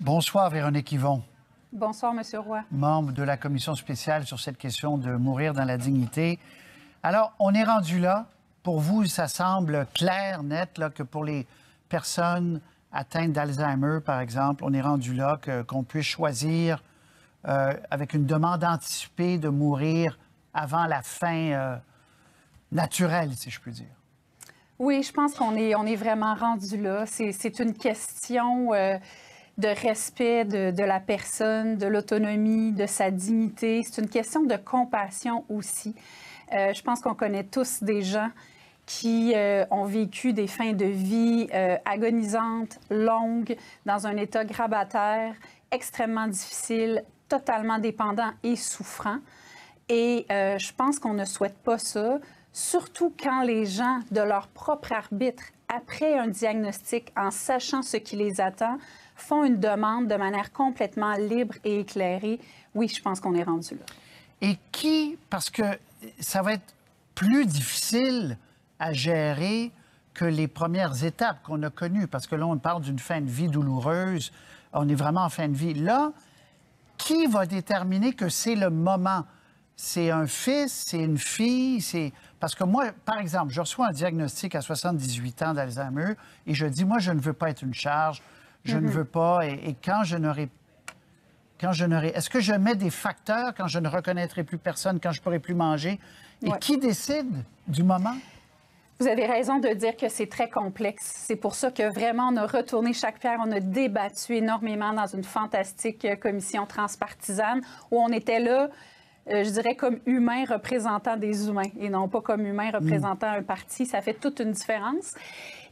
Bonsoir, Véronique Yvon. Bonsoir, M. Roy. Membre de la commission spéciale sur cette question de mourir dans la dignité. Alors, on est rendu là. Pour vous, ça semble clair, net, là, que pour les personnes atteintes d'Alzheimer, par exemple, on est rendu là qu'on puisse choisir, avec une demande anticipée, de mourir avant la fin naturelle, si je puis dire. Oui, je pense qu'on est vraiment rendu là. C'est une question de respect de la personne, de l'autonomie, de sa dignité. C'est une question de compassion aussi. Je pense qu'on connaît tous des gens qui ont vécu des fins de vie agonisantes, longues, dans un état grabataire, extrêmement difficile, totalement dépendant et souffrant. Et je pense qu'on ne souhaite pas ça, surtout quand les gens, de leur propre arbitre, après un diagnostic, en sachant ce qui les attend, font une demande de manière complètement libre et éclairée. Oui, je pense qu'on est rendu là. Et parce que ça va être plus difficile à gérer que les premières étapes qu'on a connues, parce que là, on parle d'une fin de vie douloureuse, on est vraiment en fin de vie. Là, qui va déterminer que c'est le moment? C'est un fils, c'est une fille, c'est... Parce que moi, par exemple, je reçois un diagnostic à 78 ans d'Alzheimer et je dis, moi, je ne veux pas être une charge, je ne veux pas, et quand je n'aurai... Est-ce que je mets des facteurs quand je ne reconnaîtrai plus personne, quand je ne pourrai plus manger? Et qui décide du moment? Vous avez raison de dire que c'est très complexe. C'est pour ça que vraiment, on a retourné chaque pierre, on a débattu énormément dans une fantastique commission transpartisane où on était là, je dirais, comme humains représentant des humains et non pas comme humains représentant un parti. Ça fait toute une différence.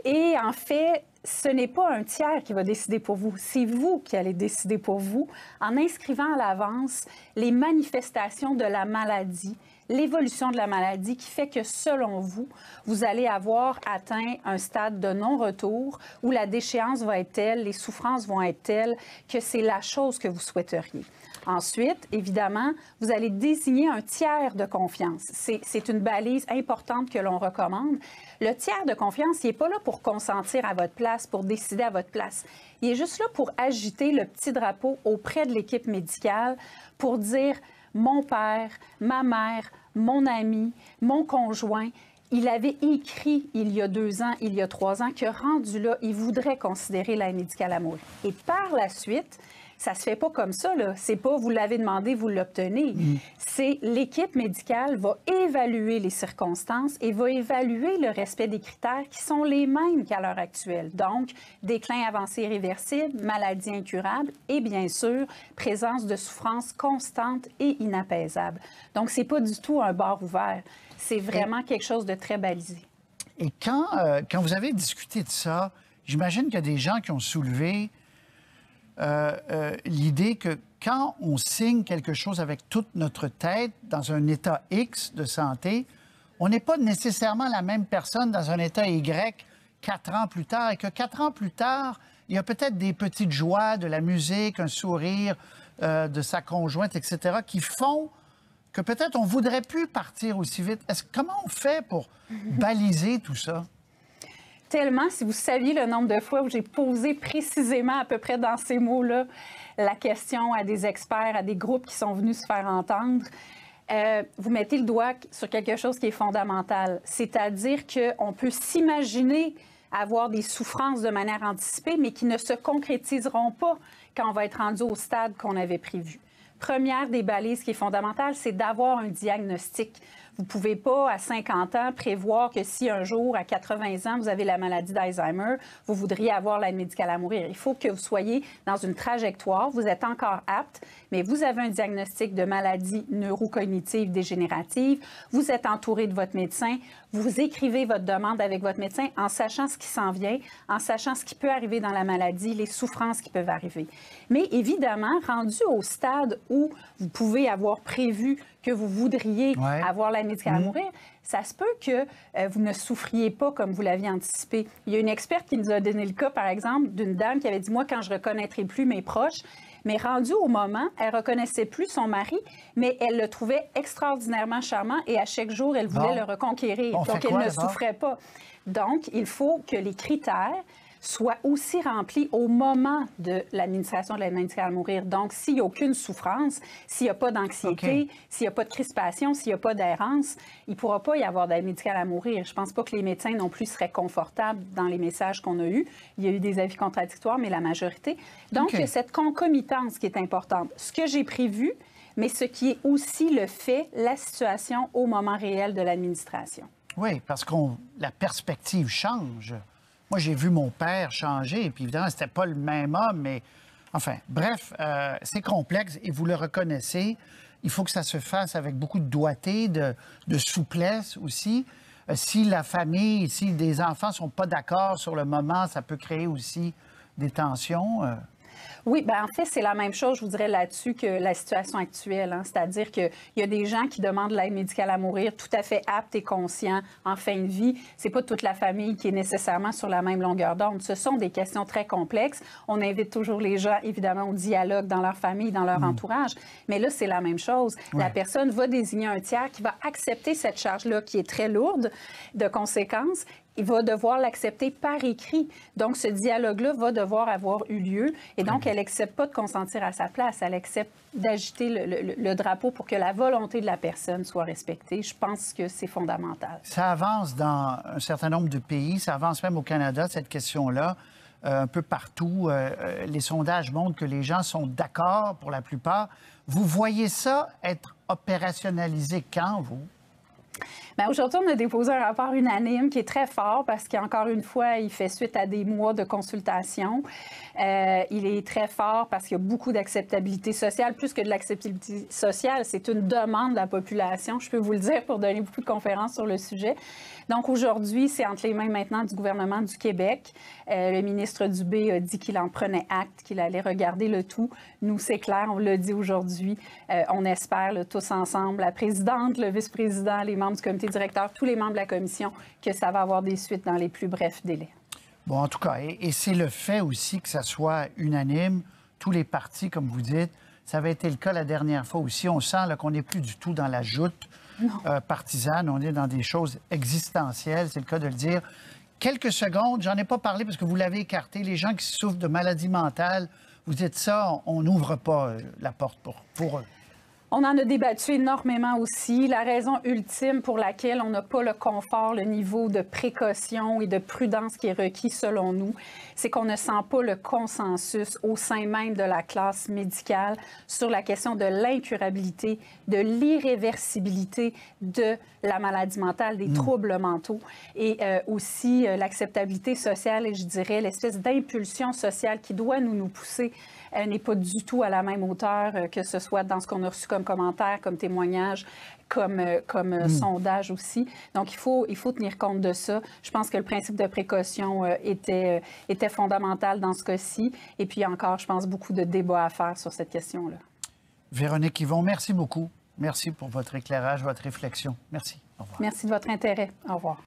Et en fait, ce n'est pas un tiers qui va décider pour vous. C'est vous qui allez décider pour vous en inscrivant à l'avance les manifestations de la maladie, l'évolution de la maladie qui fait que, selon vous, vous allez avoir atteint un stade de non-retour où la déchéance va être telle, les souffrances vont être telles que c'est la chose que vous souhaiteriez. Ensuite, évidemment, vous allez désigner un tiers de confiance. C'est une balise importante que l'on recommande. Le tiers de confiance, il n'est pas là pour consentir à votre place, pour décider à votre place. Il est juste là pour agiter le petit drapeau auprès de l'équipe médicale pour dire « Mon père, ma mère, mon ami, mon conjoint », il avait écrit il y a 2 ans, il y a 3 ans, que rendu là, il voudrait considérer l'aide médicale à mourir. Et par la suite, ça se fait pas comme ça, là. C'est pas vous l'avez demandé, vous l'obtenez. C'est l'équipe médicale va évaluer les circonstances et va évaluer le respect des critères qui sont les mêmes qu'à l'heure actuelle. Donc, déclin avancé irréversible, maladie incurable et bien sûr, présence de souffrance constante et inapaisable. Donc, c'est pas du tout un bar ouvert. C'est vraiment quelque chose de très balisé. Et quand vous avez discuté de ça, j'imagine qu'il y a des gens qui ont soulevé l'idée que quand on signe quelque chose avec toute notre tête dans un état X de santé, on n'est pas nécessairement la même personne dans un état Y 4 ans plus tard, et que 4 ans plus tard, il y a peut-être des petites joies, de la musique, un sourire de sa conjointe, etc., qui font que peut-être on ne voudrait plus partir aussi vite. Comment on fait pour baliser tout ça? Tellement, si vous saviez le nombre de fois où j'ai posé précisément à peu près dans ces mots-là la question à des experts, à des groupes qui sont venus se faire entendre, vous mettez le doigt sur quelque chose qui est fondamental, c'est-à-dire qu'on peut s'imaginer avoir des souffrances de manière anticipée, mais qui ne se concrétiseront pas quand on va être rendu au stade qu'on avait prévu. Première des balises qui est fondamentale, c'est d'avoir un diagnostic. Vous ne pouvez pas, à 50 ans, prévoir que si un jour, à 80 ans, vous avez la maladie d'Alzheimer, vous voudriez avoir l'aide médicale à mourir. Il faut que vous soyez dans une trajectoire, vous êtes encore apte, mais vous avez un diagnostic de maladie neurocognitive dégénérative, vous êtes entouré de votre médecin, vous écrivez votre demande avec votre médecin en sachant ce qui s'en vient, en sachant ce qui peut arriver dans la maladie, les souffrances qui peuvent arriver. Mais évidemment, rendu au stade où vous pouvez avoir prévu que vous voudriez avoir l'aide médicale à mourir, ça se peut que vous ne souffriez pas comme vous l'aviez anticipé. Il y a une experte qui nous a donné le cas, par exemple, d'une dame qui avait dit « Moi, quand je ne reconnaîtrai plus mes proches », mais rendue au moment, elle ne reconnaissait plus son mari, mais elle le trouvait extraordinairement charmant et à chaque jour, elle voulait le reconquérir. Donc, elle ne souffrait pas. Donc, il faut que les critères soit aussi rempli au moment de l'administration de l'aide médicale à mourir. Donc, s'il n'y a aucune souffrance, s'il n'y a pas d'anxiété, s'il n'y a pas de crispation, s'il n'y a pas d'errance, il ne pourra pas y avoir d'aide médicale à mourir. Je ne pense pas que les médecins non plus seraient confortables dans les messages qu'on a eus. Il y a eu des avis contradictoires, mais la majorité. Donc, il y a cette concomitance qui est importante. Ce que j'ai prévu, mais ce qui est aussi le fait, la situation au moment réel de l'administration. Oui, parce que la perspective change. Moi, j'ai vu mon père changer, et puis évidemment, c'était pas le même homme, mais enfin, bref, c'est complexe et vous le reconnaissez. Il faut que ça se fasse avec beaucoup de doigté, de souplesse aussi. Si la famille, si des enfants ne sont pas d'accord sur le moment, ça peut créer aussi des tensions. Oui, bien en fait, c'est la même chose, je vous dirais, là-dessus que la situation actuelle. Hein. C'est-à-dire qu'il y a des gens qui demandent l'aide médicale à mourir tout à fait aptes et conscients en fin de vie. C'est pas toute la famille qui est nécessairement sur la même longueur d'onde. Ce sont des questions très complexes. On invite toujours les gens, évidemment, au dialogue dans leur famille, dans leur entourage. Mais là, c'est la même chose. Ouais. La personne va désigner un tiers qui va accepter cette charge-là qui est très lourde de conséquences. Il va devoir l'accepter par écrit. Donc, ce dialogue-là va devoir avoir eu lieu. Et donc, elle n'accepte pas de consentir à sa place. Elle accepte d'agiter le drapeau pour que la volonté de la personne soit respectée. Je pense que c'est fondamental. Ça avance dans un certain nombre de pays. Ça avance même au Canada, cette question-là. Un peu partout. Les sondages montrent que les gens sont d'accord pour la plupart. Vous voyez ça être opérationnalisé quand, vous? Bien, aujourd'hui, on a déposé un rapport unanime qui est très fort parce qu'encore une fois, il fait suite à des mois de consultation. Il est très fort parce qu'il y a beaucoup d'acceptabilité sociale. Plus que de l'acceptabilité sociale, c'est une demande de la population, je peux vous le dire, pour donner beaucoup de conférences sur le sujet. Donc aujourd'hui, c'est entre les mains maintenant du gouvernement du Québec. Le ministre Dubé a dit qu'il en prenait acte, qu'il allait regarder le tout. Nous, c'est clair, on l'a dit aujourd'hui. On espère là, tous ensemble, la présidente, le vice-président, les membres du comité directeur, tous les membres de la commission, que ça va avoir des suites dans les plus brefs délais. Bon, en tout cas, et c'est le fait aussi que ça soit unanime, tous les partis, comme vous dites. Ça avait été le cas la dernière fois aussi. On sent qu'on n'est plus du tout dans la joute partisane. On est dans des choses existentielles, c'est le cas de le dire. Quelques secondes, j'en ai pas parlé parce que vous l'avez écarté. Les gens qui souffrent de maladies mentales, vous dites ça, on n'ouvre pas la porte pour eux. On en a débattu énormément aussi. La raison ultime pour laquelle on n'a pas le confort, le niveau de précaution et de prudence qui est requis selon nous, c'est qu'on ne sent pas le consensus au sein même de la classe médicale sur la question de l'incurabilité, de l'irréversibilité de la maladie mentale, des troubles mentaux et aussi l'acceptabilité sociale et je dirais l'espèce d'impulsion sociale qui doit nous pousser n'est pas du tout à la même hauteur que ce soit dans ce qu'on a reçu comme commentaire, comme témoignage, comme sondage aussi. Donc, il faut tenir compte de ça. Je pense que le principe de précaution était fondamental dans ce cas-ci. Et puis encore, je pense, beaucoup de débats à faire sur cette question-là. Véronique Yvon, merci beaucoup. Merci pour votre éclairage, votre réflexion. Merci. Au revoir. Merci de votre intérêt. Au revoir.